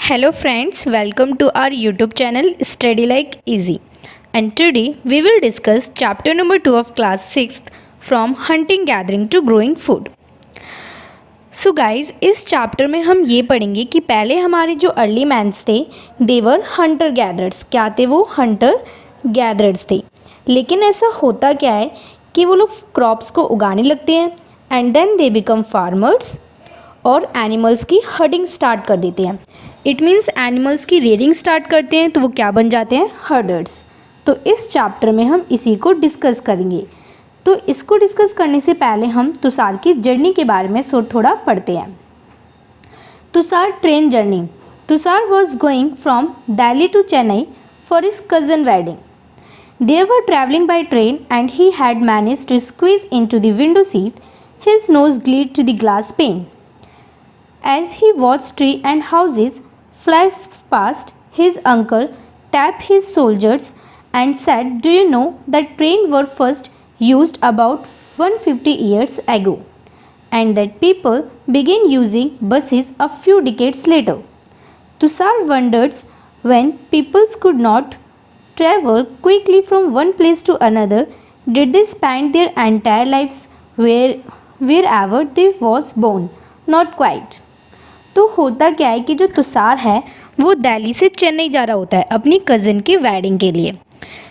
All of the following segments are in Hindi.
Hello friends, welcome to our YouTube channel Study Like Easy. And today we will discuss chapter number 2 of class 6th from hunting gathering to growing food. So guys इस चैप्टर में हम ये पढ़ेंगे कि पहले हमारे जो अर्ली मैन्स थे देवर हंटर गैदरर्स. क्या थे वो? हंटर गैदरर्स थे. लेकिन ऐसा होता क्या है कि वो लोग क्रॉप्स को उगाने लगते हैं and then they become farmers और एनिमल्स की हर्डिंग स्टार्ट कर देते हैं. इट मीन्स एनिमल्स की रेयरिंग स्टार्ट करते हैं तो वो क्या बन जाते हैं? हर्डर्स. तो इस चैप्टर में हम इसी को डिस्कस करेंगे. तो इसको डिस्कस करने से पहले हम तुषार की जर्नी के बारे में थोड़ा पढ़ते हैं. Tushar train journey. Tushar was going from Delhi to Chennai for his cousin wedding. They were traveling by train and he had managed to squeeze into the window seat. His nose glued to the glass pane. As he watched trees and houses fly past, his uncle tapped his shoulders and said, "Do you know that trains were first used about 150 years ago, and that people began using buses a few decades later?" Tushar wondered when people could not travel quickly from one place to another, did they spend their entire lives wherever they was born? Not quite. तो होता क्या है कि जो तुषार है वो दिल्ली से चेन्नई जा रहा होता है अपनी कज़न की वेडिंग के लिए.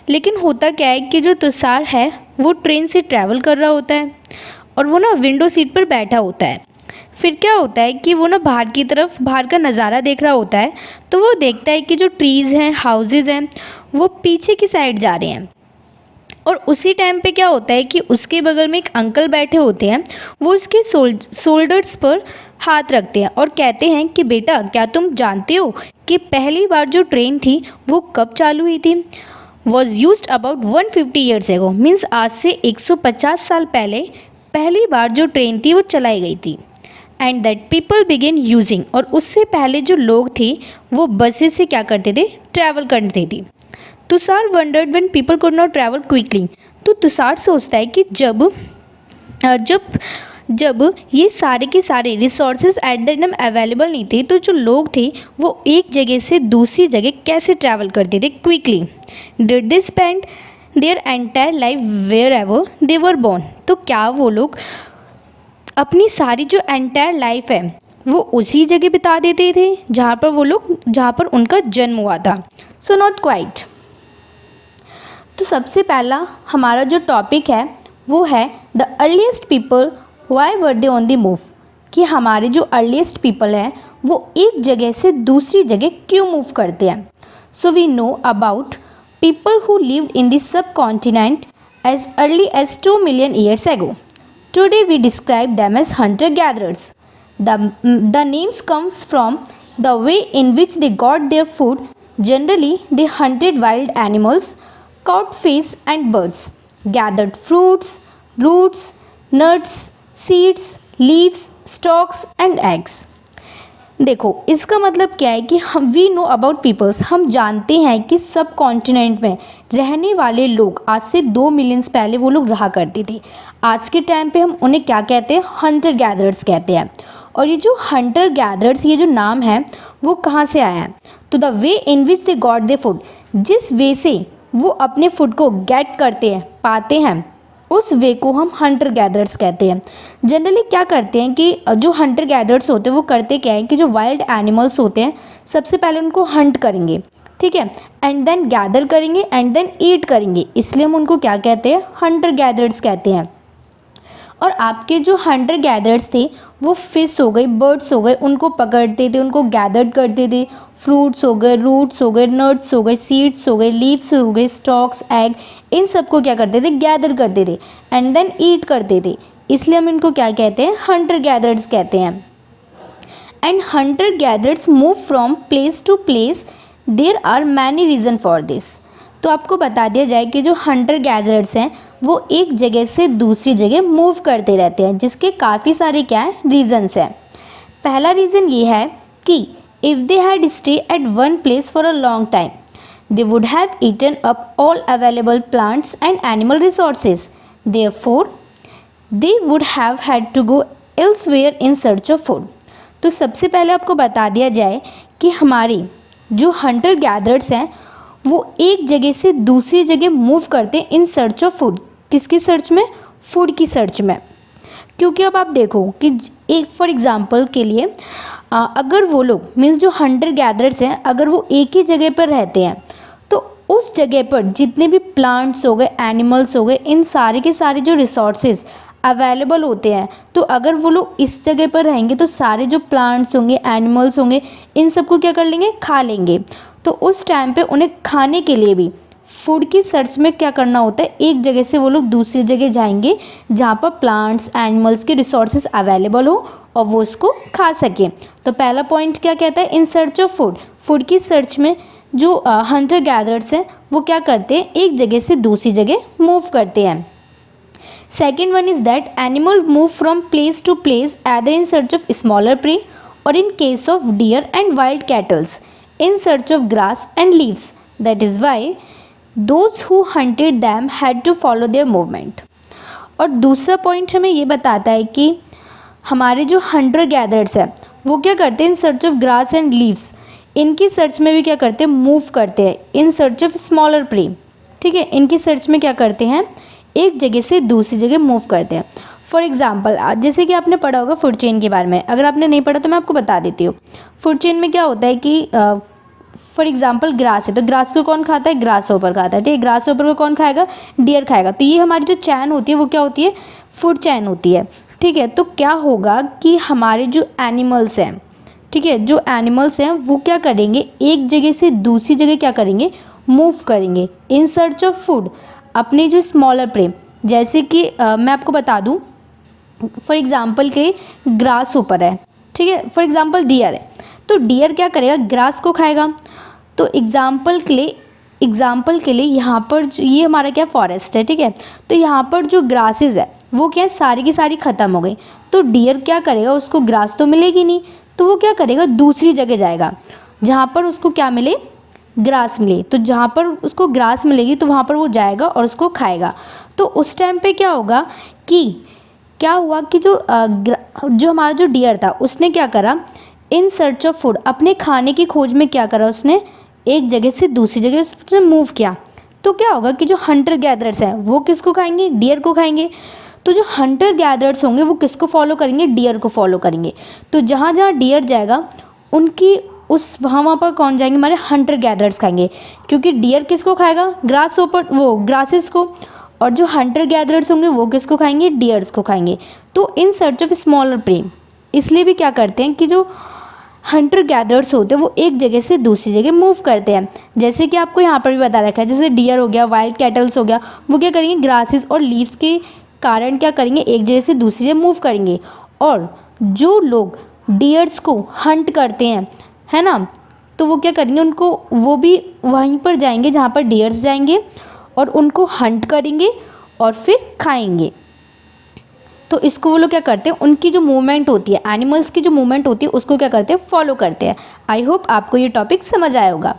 लेकिन होता क्या है कि जो तुषार है वो ट्रेन से ट्रैवल कर रहा होता है और वो ना विंडो सीट पर बैठा होता है. फिर क्या होता है कि वो ना बाहर की तरफ बाहर का नज़ारा देख रहा होता है तो वो देखता है कि जो ट्रीज़ हैं, हाउसेज़ हैं, वो पीछे की साइड जा रहे हैं. और उसी टाइम पे क्या होता है कि उसके बगल में एक अंकल बैठे होते हैं. वो उसके शोल्डर्स पर हाथ रखते हैं और कहते हैं कि बेटा, क्या तुम जानते हो कि पहली बार जो ट्रेन थी वो कब चालू हुई थी? Was used about 150 years ago. Means आज से 150 साल पहले पहली बार जो ट्रेन थी वो चलाई गई थी. And that people begin using. और उससे पहले जो लोग थे वो बसेस से क्या करते थे? ट्रैवल करते थे. Tushar wondered when people could not travel quickly. तो तुषार सोचता है कि जब ये सारे के सारे resources at that time available नहीं थे तो जो लोग थे वो एक जगह से दूसरी जगह कैसे ट्रैवल करते थे quickly? Did they spend their entire life wherever they were born. तो क्या वो लोग अपनी सारी जो एंटायर लाइफ है वो उसी जगह बिता देते थे जहाँ पर उनका जन्म हुआ था? So not quite. तो सबसे पहला हमारा जो टॉपिक है वो है the earliest people why were they on the move. कि हमारे जो अर्लीस्ट पीपल हैं वो एक जगह से दूसरी जगह क्यों मूव करते हैं? So we know about people who lived in the subcontinent as early as 2 million years ago. Today we describe them as hunter-gatherers. The names comes from the way in which they got their food. Generally, they hunted wild animals, caught fish and birds, gathered fruits, roots, nuts, seeds, leaves, stalks and eggs. देखो इसका मतलब क्या है कि वी नो अबाउट पीपल्स. हम जानते हैं कि सब कॉन्टिनेंट में रहने वाले लोग आज से 2 मिलियन पहले वो लोग रहा करते थे. आज के टाइम पे हम उन्हें क्या कहते हैं? हंटर गैदरर्स कहते हैं. और ये जो हंटर गैदरर्स ये जो नाम है वो कहाँ से आया है? तो the way in which they got they food. जिस वे से वो अपने फूड को गेट करते हैं, पाते हैं, उस वे को हम हंटर गैदरर्स कहते हैं. जनरली क्या करते हैं कि जो हंटर गैदरर्स होते हैं वो करते क्या है कि जो वाइल्ड एनिमल्स होते हैं सबसे पहले उनको हंट करेंगे, ठीक है, एंड देन गैदर करेंगे एंड देन ईट करेंगे. इसलिए हम उनको क्या कहते हैं? हंटर गैदरर्स कहते हैं. और आपके जो हंटर गैदरर्स थे वो फिश हो गई, बर्ड्स हो गए, उनको पकड़ते थे, उनको गैदर करते थे. फ्रूट्स हो गए, रूट्स हो गए, नट्स हो गए, सीड्स हो गए, लीव्स हो गए, स्टॉक्स, एग, इन सबको क्या करते थे? गैदर करते थे एंड देन ईट करते थे. इसलिए हम इनको क्या कहते हैं? हंटर गैदरर्स कहते हैं. And hunter gatherers move from place to place. There are many reason for this. तो आपको बता दिया जाए कि जो हंटर गैदरर्स हैं वो एक जगह से दूसरी जगह मूव करते रहते हैं, जिसके काफ़ी सारे क्या है? रीज़न्स हैं. पहला रीज़न ये है कि if they had stay at one place for a long time they would have eaten up all available plants and animal resources. Therefore they would have had to go elsewhere in search of food. तो सबसे पहले आपको बता दिया जाए कि हमारी जो हंटर गैदरर्स हैं वो एक जगह से दूसरी जगह मूव करते हैं इन सर्च ऑफ फूड। किसकी सर्च में? फूड की सर्च में। क्योंकि अब आप देखो कि एक फॉर एग्जांपल के लिए अगर वो लोग मीन्स जो हंटर गैदरर्स हैं अगर वो एक ही जगह पर रहते हैं तो उस जगह पर जितने भी प्लांट्स हो गए, एनिमल्स हो गए, इन सारे के सारे जो रिसोर्सेज अवेलेबल होते हैं, तो अगर वो लोग इस जगह पर रहेंगे तो सारे जो प्लांट्स होंगे, एनिमल्स होंगे, इन सबको क्या कर लेंगे? खा लेंगे। तो उस टाइम पे उन्हें खाने के लिए भी फूड की सर्च में क्या करना होता है? एक जगह से वो लोग दूसरी जगह जाएंगे जहाँ पर प्लांट्स, एनिमल्स के रिसोर्सेज अवेलेबल हो और वो उसको खा सकें। तो पहला पॉइंट क्या कहता है? इन सर्च ऑफ फूड। फूड की सर्च में जो हंटर गैदरर्स हैं वो क्या करते हैं? एक जगह से दूसरी जगह मूव करते हैं। Second one is that animal move from place to place either in search of smaller prey or in case of deer and wild cattle in search of grass and leaves. That is why those who hunted them had to follow their movement. और दूसरा पॉइंट हमें ये बताता है कि हमारे जो हंटर गैदरर्स हैं वो क्या करते हैं? In search of grass and leaves, इनकी सर्च में भी क्या करते हैं? मूव करते हैं। In search of smaller prey, ठीक है, इनकी सर्च में क्या करते हैं? एक जगह से दूसरी जगह मूव करते हैं। फॉर एग्जाम्पल जैसे कि आपने पढ़ा होगा फूड चेन के बारे में, अगर आपने नहीं पढ़ा तो मैं आपको बता देती हूँ। फूड चेन में क्या होता है कि फॉर एग्जाम्पल ग्रास है तो ग्रास को कौन खाता है? ग्रास ओपर खाता है, ठीक है। ग्रास ओपर को कौन खाएगा? डियर खाएगा। तो ये हमारी जो चैन होती है वो क्या होती है? फूड चैन होती है, ठीक है। तो क्या होगा कि हमारे जो एनिमल्स हैं, ठीक है, जो एनिमल्स हैं वो क्या करेंगे? एक जगह से दूसरी जगह क्या करेंगे? मूव करेंगे इन सर्च ऑफ फूड, अपने जो स्मॉलर प्रे। जैसे कि मैं आपको बता दूं, फॉर एग्जांपल के ग्रास ऊपर है, ठीक है, फॉर एग्जांपल डियर है, तो डियर क्या करेगा? ग्रास को खाएगा। तो एग्जांपल के लिए यहाँ पर ये हमारा क्या फॉरेस्ट है, ठीक है, तो यहाँ पर जो ग्रासेस है वो क्या सारी की सारी ख़त्म हो गई। तो डियर क्या करेगा? उसको ग्रास तो मिलेगी नहीं, तो वो क्या करेगा? दूसरी जगह जाएगा जहाँ पर उसको क्या मिले? ग्रास मिले। तो जहाँ पर उसको ग्रास मिलेगी तो वहाँ पर वो जाएगा और उसको खाएगा। तो उस टाइम पे क्या होगा कि क्या हुआ कि जो हमारा जो डियर था उसने क्या करा? इन सर्च ऑफ फूड, अपने खाने की खोज में क्या करा? उसने एक जगह से दूसरी जगह उसने मूव किया। तो क्या होगा कि जो हंटर गैदरर्स हैं वो किसको खाएंगे? डियर को खाएंगे। तो जो हंटर गैदरर्स होंगे वो किसको फॉलो करेंगे? डियर को फॉलो करेंगे। तो जहाँ जहाँ डियर जाएगा उनकी उस वहाँ पर कौन जाएंगे? हमारे हंटर गैदरर्स खाएंगे, क्योंकि डियर किसको खाएगा? ग्रास ऊपर वो ग्रासेस को, और जो हंटर गैदरर्स होंगे वो किसको खाएंगे? डियर्स को खाएंगे। तो in search of smaller prey, इसलिए भी क्या करते हैं कि जो हंटर गैदरर्स होते हैं वो एक जगह से दूसरी जगह मूव करते हैं। जैसे कि आपको यहाँ पर भी बता रखा है, जैसे डियर हो गया, वाइल्ड कैटल्स हो गया, वो क्या करेंगे? ग्रासेस और लीव्स के कारण क्या करेंगे? एक जगह से दूसरी जगह मूव करेंगे। और जो लोग डियर्स को हंट करते हैं, है ना, तो वो क्या करेंगे? उनको वो भी वहीं पर जाएंगे जहाँ पर डियर्स जाएंगे और उनको हंट करेंगे और फिर खाएंगे। तो इसको वो लोग क्या करते हैं? उनकी जो मूवमेंट होती है, एनिमल्स की जो मूवमेंट होती है उसको क्या करते हैं? फॉलो करते हैं। आई होप आपको ये टॉपिक समझ आया होगा।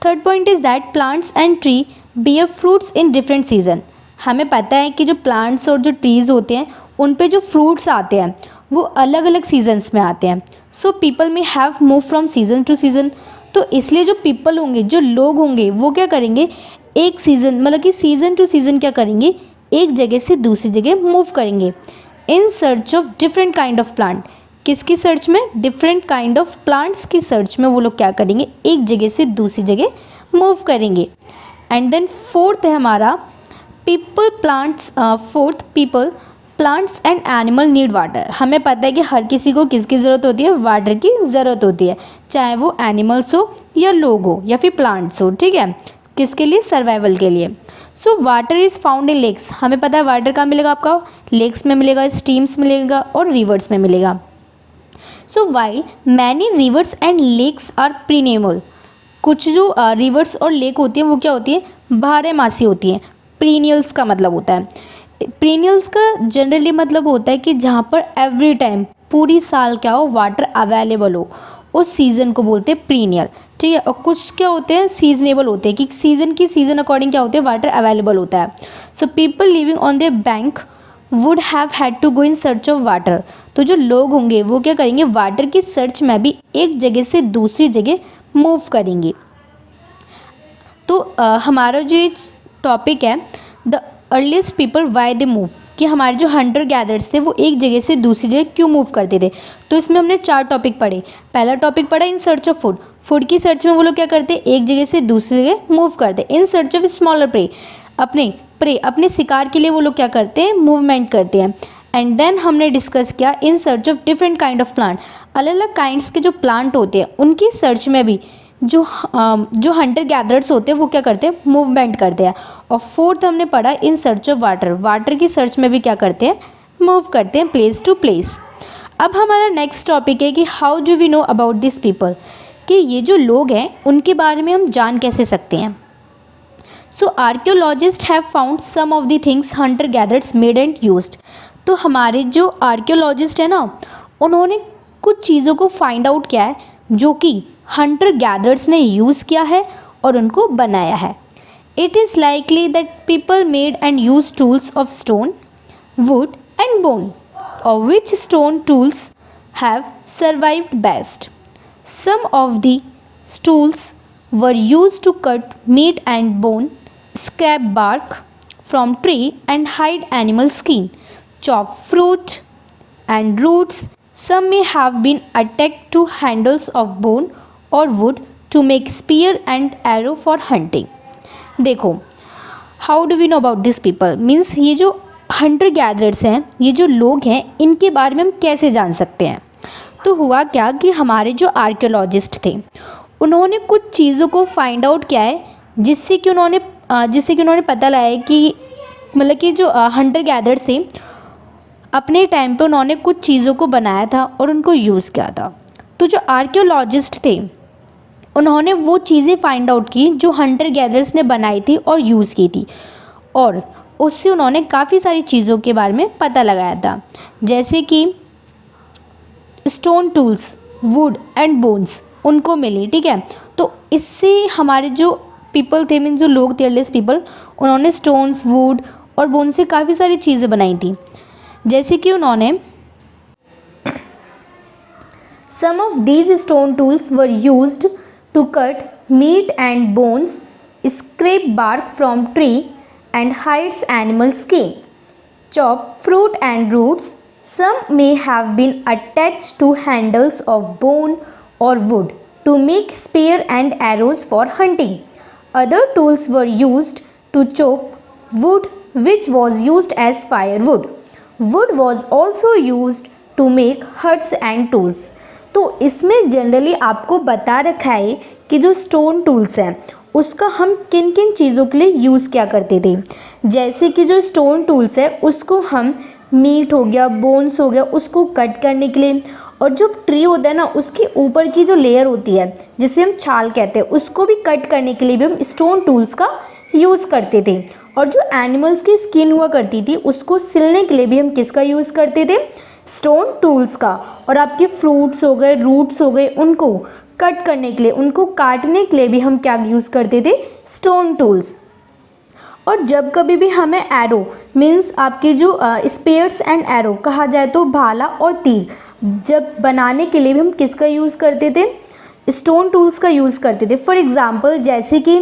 Third point is that plants and tree bear fruits in different season. हमें पता है कि जो प्लांट्स और जो ट्रीज़ होते हैं उन पे जो फ्रूट्स आते हैं वो अलग अलग सीजन्स में आते हैं। सो पीपल में have move from season two season. तो इसलिए जो पीपल होंगे, जो लोग होंगे, वो क्या करेंगे? एक सीज़न मतलब कि सीज़न टू सीज़न क्या करेंगे? एक जगह से दूसरी जगह मूव करेंगे इन search of different kind of plant. किसकी सर्च में? डिफरेंट काइंड ऑफ प्लांट्स की सर्च में वो लोग क्या करेंगे? एक जगह से दूसरी जगह मूव करेंगे। एंड देन फोर्थ है हमारा people plants. Fourth, people plants and animal need water. हमें पता है कि हर किसी को किसकी ज़रूरत होती है? वाटर की ज़रूरत होती है, चाहे वो एनिमल्स हो या लोग हो या फिर प्लांट्स हो, ठीक है, किसके लिए? सर्वाइवल के लिए। So water is found in lakes. हमें पता है वाटर कहाँ मिलेगा? आपका लेक्स में मिलेगा, स्ट्रीम्स मिलेगा और रिवर्स में मिलेगा। So while many rivers and lakes are perennial. कुछ जो रिवर्स और लेक होती हैं वो क्या होती है? बारहमासी होती हैं। प्रीनियल्स का मतलब होता है, प्रीनियल्स का जनरली मतलब होता है कि जहाँ पर एवरी टाइम पूरी साल क्या हो? वाटर अवेलेबल हो, उस सीज़न को बोलते हैं प्रीनियल, ठीक है। और कुछ क्या होते हैं? सीजनेबल होते हैं, कि सीज़न अकॉर्डिंग क्या होते हैं? वाटर अवेलेबल होता है। So people living on the bank would have had to go in search of water. तो जो लोग होंगे वो क्या करेंगे, वाटर की सर्च में भी एक जगह से दूसरी जगह मूव करेंगे। तो हमारा जो ये टॉपिक है the earliest people why they move, कि हमारे जो हंटर गैदर्स थे वो एक जगह से दूसरी जगह क्यों मूव करते थे। तो इसमें हमने 4 टॉपिक पढ़े। पहला टॉपिक पढ़ा इन सर्च ऑफ फूड, फूड की सर्च में वो लोग क्या करते, एक जगह से दूसरी जगह मूव करते। In search of smaller prey, अपने शिकार के लिए वो लोग क्या करते हैं, मूवमेंट करते हैं। एंड देन हमने डिस्कस किया इन search of different kind of plant, अलग अलग काइंड्स के जो प्लांट होते हैं उनकी सर्च में भी जो हंटर गैदरर्स होते हैं वो क्या करते हैं, मूवमेंट करते हैं। और फोर्थ हमने पढ़ा इन सर्च ऑफ वाटर, वाटर की सर्च में भी क्या करते हैं, मूव करते हैं प्लेस टू प्लेस। अब हमारा नेक्स्ट टॉपिक है कि how do we know about this people, कि ये जो लोग हैं उनके बारे में हम जान कैसे सकते हैं। So archaeologists have found some of the things hunter gatherers made and used. तो हमारे जो आर्कियोलॉजिस्ट है ना, उन्होंने कुछ चीज़ों को फाइंड आउट किया है जो कि हंटर गैदरर्स ने यूज़ किया है और उनको बनाया है। It is likely that people made and use tools of stone, wood and bone, और which stone tools have survived best. Some of the tools were used to cut meat and bone, scrap bark from tree and hide animal skin, chop fruit and roots. Some may have been attached to handles of bone or wood to make spear and arrow for hunting. देखो, how do we know about these people? Means ये जो hunter gatherers हैं, ये जो लोग हैं, इनके बारे में हम कैसे जान सकते हैं। तो हुआ क्या कि हमारे जो आर्कियोलॉजिस्ट थे उन्होंने कुछ चीज़ों को फाइंड आउट किया है जिससे कि उन्होंने पता लगाया कि मतलब कि जो हंटर गैदर्स थे अपने टाइम पे उन्होंने कुछ चीज़ों को बनाया था और उनको यूज़ किया था। तो जो आर्कियोलॉजिस्ट थे उन्होंने वो चीज़ें फाइंड आउट की जो हंटर गैदर्स ने बनाई थी और यूज़ की थी, और उससे उन्होंने काफ़ी सारी चीज़ों के बारे में पता लगाया था, जैसे कि stone tools, would and bones उनको मिली। ठीक है, तो इससे हमारे जो पीपल थे, मीन जो लोग थे अर्लीस्ट पीपल, उन्होंने स्टोन्स, वुड और बोन से काफ़ी सारी चीज़ें बनाई थी, जैसे कि उन्होंने some of these stone tools were used to cut meat and bones, scrap bark from tree and hides animal skin, chop fruit and roots. Some may have been attached to handles of bone or wood to make spear and arrows for hunting. Other tools were used to chop wood, which was used as firewood. Wood was also used to make huts and tools. तो इसमें जनरली आपको बता रखा है कि जो स्टोन टूल्स हैं उसका हम किन किन चीज़ों के लिए यूज़ किया करते थे। जैसे कि जो स्टोन टूल्स है उसको हम मीट हो गया, बोन्स हो गया, उसको कट करने के लिए, और जो ट्री होता है ना उसके ऊपर की जो लेयर होती है जिसे हम छाल कहते हैं उसको भी कट करने के लिए भी हम स्टोन टूल्स का यूज़ करते थे। और जो एनिमल्स की स्किन हुआ करती थी उसको सिलने के लिए भी हम किसका यूज़ करते थे, स्टोन टूल्स का। और आपके फ्रूट्स हो गए, रूट्स हो गए, उनको कट करने के लिए, उनको काटने के लिए भी हम क्या यूज़ करते थे, स्टोन टूल्स। और जब कभी भी हमें एरो मीन्स आपके जो स्पेयर्स एंड एरो कहा जाए तो भाला और तीर जब बनाने के लिए भी हम किसका यूज़ करते थे, स्टोन टूल्स का यूज़ करते थे। फॉर एग्जांपल जैसे कि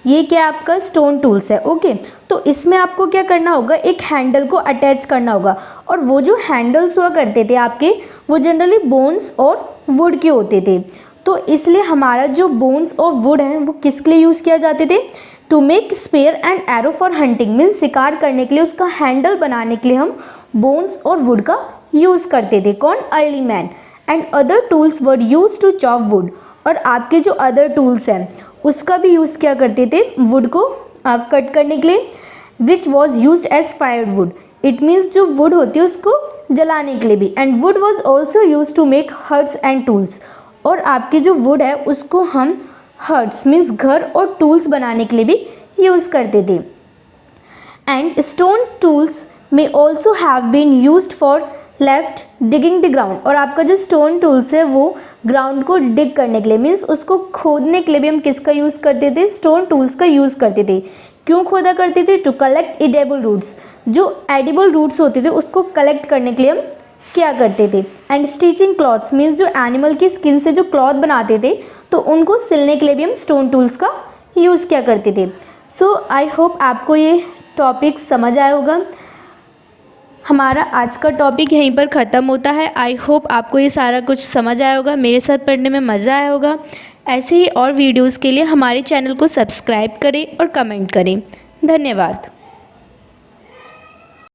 ये क्या आपका स्टोन टूल्स है, ओके, तो इसमें आपको क्या करना होगा, एक हैंडल को अटैच करना होगा, और वो जो हैंडल्स हुआ करते थे आपके वो जनरली बोन्स और वुड के होते थे। तो इसलिए हमारा जो बोन्स और वुड हैं वो किसके लिए यूज़ किया जाते थे, to make spear and arrow for hunting, means शिकार करने के लिए उसका हैंडल बनाने के लिए हम बोन्स और वुड का यूज़ करते थे। कौन, early man. And other tools were use to chop wood, और आपके जो अदर टूल्स हैं उसका भी यूज़ किया करते थे वुड को कट करने के लिए, which was use as firewood, it means जो वुड होती है उसको जलाने के लिए भी। And wood was also use to make huts and tools, और आपके जो वुड है उसको हम हट्स मीन्स घर और टूल्स बनाने के लिए भी यूज़ करते थे। And stone tools may also have been used for left digging the ground, और आपका जो स्टोन टूल्स है वो ग्राउंड को डिग करने के लिए मीन्स उसको खोदने के लिए भी हम किसका यूज़ करते थे, स्टोन टूल्स का यूज़ करते थे। क्यों खोदा करते थे, टू कलेक्ट एडिबल रूट्स, जो एडिबल रूट्स होते थे उसको कलेक्ट करने के लिए हम क्या करते थे। एंड स्टिचिंग क्लॉथ्स मीन्स जो एनिमल की स्किन से जो क्लॉथ बनाते थे तो उनको सिलने के लिए भी हम स्टोन टूल्स का यूज़ किया करते थे। सो आई होप आपको ये टॉपिक समझ आया होगा। हमारा आज का टॉपिक यहीं पर ख़त्म होता है। आई होप आपको ये सारा कुछ समझ आया होगा, मेरे साथ पढ़ने में मज़ा आया होगा। ऐसे ही और वीडियोज़ के लिए हमारे चैनल को सब्सक्राइब करें और कमेंट करें। धन्यवाद।